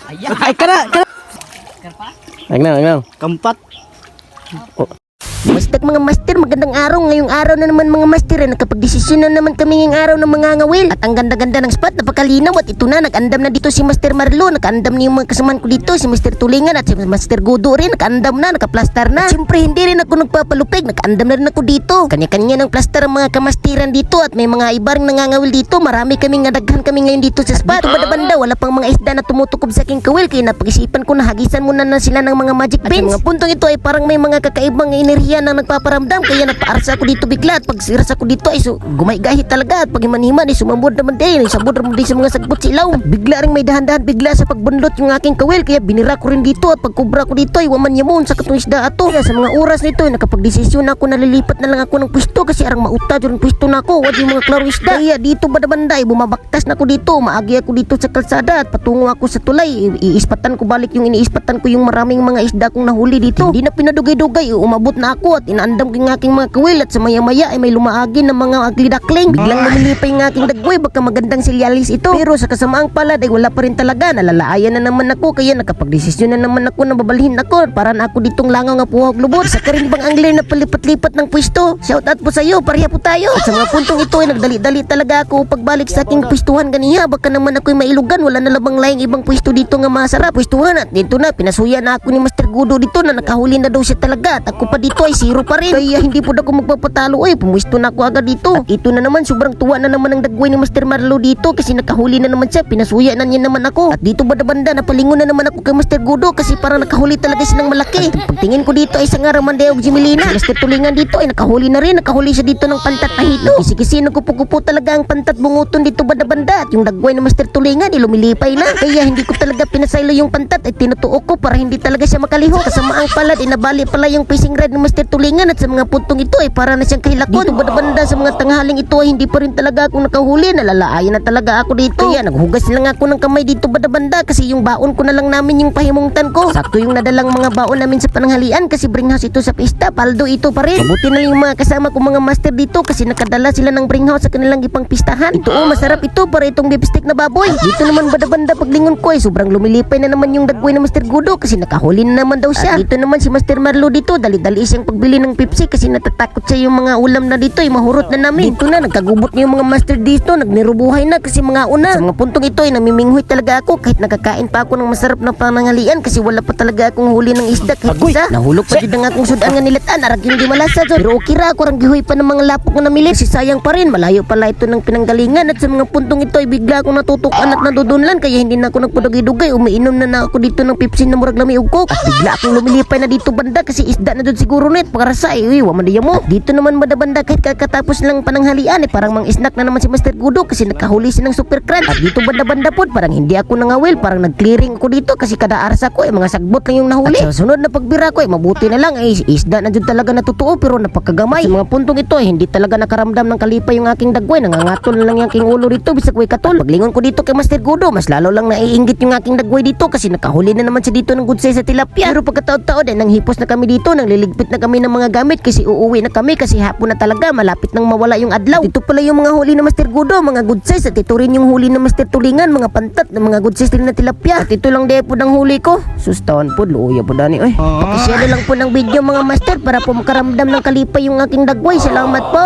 Ay, kana. Agnaw. Kampat. Mastak mga master, magandang araw. Ngayong araw na naman mga master, nakapagdesisyon na naman kami ngayong araw ng mga ngawil. At ang ganda-ganda ng spot, napakalinaw. At ito na, nag-andam na dito si Master Marlo. Naka-andam na yung mga kasamaan ko dito, si Master Tulingan at si Master Gudo rin. Naka-andam na, nakaplastar na. At siyempre, hindi rin ako nagpapalupig. Naka-andam na rin ako dito. Kanya-kanya ng plastar ang mga kamastiran dito. At may mga iba rin nangangawil dito. Marami kaming nadaghan kami ngayon dito sa spot. Ito banda-banda, wala pang mga isda na tumutukob sa aking kawil. Kaya napag-isipan ko na hagisan muna na sila ng mga magic beans. At sa mga puntong ito ay parang may mga kakaibang enerhiya na nagpaparamdam, kaya napaarsa ako dito bigla. At pag siras ako dito ay gumaygahit talaga. At pag himan-himan ay sumambod naman din, ay sabod naman din sa mga sagbot silaw. At bigla rin may dahan-dahan bigla sa pagbundot yung aking kawil, kaya binira ko rin dito. At pag kubra ko dito ay waman yamon sa katong isda ato. Kaya sa mga oras nito ay nakapagdesisyon ako na lilipat na lang ako ng pwesto, kasi arang mauta yung pwesto na ako, wad yung mga klarong isda. Kaya dito banda-banda ay bumabaktas na ako dito, maagi ako dito sa kalsada at patungo ako sa tulay. Iispatan ko balik yung iniispatan ko yung maraming mga isda kong nahuli dito. Hindi na pinadugay-dugay, umabot na ako at inaandam ko yung aking mga kawil. At sa maya-maya ay may lumaagi ng mga agli-dakling. Biglang lumilipay yung aking dagway, baka magandang silyalis ito. Pero sa kasamaang palad ay wala pa rin talaga. Nalalaayan na naman ako, kaya nakapagdesisyon na naman ako na babalhin ako para na ako ditong langaw nga puhog lubot. Sa karin bang angler na palipat-lipat ng pwesto, shout out po sa iyo, pareha po tayo. At sa mga puntong ito ay nagdali-dali talaga ako pagbalik sa aking pwestuhan ganiya. Baka naman ako'y mailugan, wala na labang laing ibang pwesto dito nga masarap pwestuhan. At dito na, pinasuya na ako ni Master Gudo dito na nakahuli na daw siya talaga. At ako pa dito ay zero pa rin. Kaya hindi po ako magpapatalo ay pumwesto na ako agad dito. At ito na naman, sobrang tuwa na naman ang dagway ni Master Marlo dito, kasi nakahuli na naman siya, pinasuya na niya naman ako. At dito banda-banda napalingon na naman ako kay Master Gudo, kasi parang nakahuli talaga siya ng malaki. At pagtingin ko dito ay sa nga Ramandeo Jimelina, Master Tulingan dito ay nakahuli na rin. Nakahuli siya dito ng pantat na hito. Kisi-kisi nagkupo-kupo talaga ang pantat bunguton dito banda-banda. At yung dagway ni Master Tulingan ay lumilipay na. Kaya hindi ko talaga pinasaylo yung pantat, ay tinutuok ko para hindi talaga siya makaliho. Kasamaang palad inabali pala yung fishing rod ni Master Tulingan. At sa mga puntong ito ay para na siyang kahilakon. Dito banda-banda sa mga tanghaling ito ay hindi pa rin talaga ako nakahuli. Nalalaayan na talaga ako dito. Kaya naghugas lang ako ng kamay dito banda-banda, kasi yung baon ko na lang namin yung pahimungtan ko. Sakto yung nadalang mga baon namin sa pananghalian, kasi bring house ito sa pista. Paldo ito pa rin. Mabuti na lang yung mga kasama ko mga master dito, kasi nakadala sila ng bring house sa kanilang ipang pistahan. Ito masarap ito, para itong lipstick na baboy. Dito naman banda-banda paglingon ko ay sobrang lumilipay na naman yung dagway na Master Gudo, kasi nakahuli na naman daw siya. At dito naman si Master Marlo dito, dali-dali siyang pagbili ng Pepsi, kasi natatakot siya yung mga ulam na dito ay mahurot na namin. Dito na nagkagubot na yung mga master dito, nagnirubuhay na kasi mga una. Sa mga puntong ito ay namiminghoy talaga ako, kahit nakakain pa ako ng masarap na pananghalian, kasi wala pa talaga akong huli ng isda kahit isa. Nahulog pa din ang akong sudan nga nilatan, arag hindi malasa. Pero okay ra, ako rang gihoy pa ng mga lapok na namilit, kasi sayang pa rin, malayo pala ito ng pinanggalingan. At sa mga puntong ito ay bigla akong natutukan at nadudunlan, kaya hindi na ako nagpadugay-dugay, umiinom na ako dito ng Pepsi na murag lami ugkok. At bigla akong lumilipay na dito banda, kasi isda na doon siguro net pakarasa ay wamandiya mo. At dito naman banda-banda, kahit kakatapos lang pananghalian ay parang mang snack na naman si Master Gudo, kasi nakahuli siya ng super crunch. At dito banda-banda po parang hindi ako nangawil, parang nag-clearing ako dito, kasi kada arsa ko ay mga sagbot lang yung nahuli. At sa sunod na pagbira ko ay mabuti na lang ay isda na dyan talaga natutuo, pero napakagamay. At sa mga puntong ito ay hindi talaga nakaramdam ng kalipay yung aking dagway, nangangatol na lang yung aking ulo dito bisag way katol. Paglingon ko dito kay Master Gudo, mas lalo lang naiinggit yung aking dagway dito, kasi nakahuli na naman siya dito ng good size sa tilapia. Pero pagkataon-taon ay nanghipos na kami dito, nangliligpit na kami ng mga gamit, kasi uuwi na kami, kasi hapon na talaga, malapit nang mawala yung adlaw. Dito pala yung mga huli na Master Gudo, mga good size. At ito rin yung huli na Master Tulingan, mga pantat na mga good size rin na tilapia. At ito lang din po ng huli ko. Sustawan po, luya po dani. Pakishare lang po ng video mga master, para po makaramdam ng kalipay yung aking dagway. Salamat po.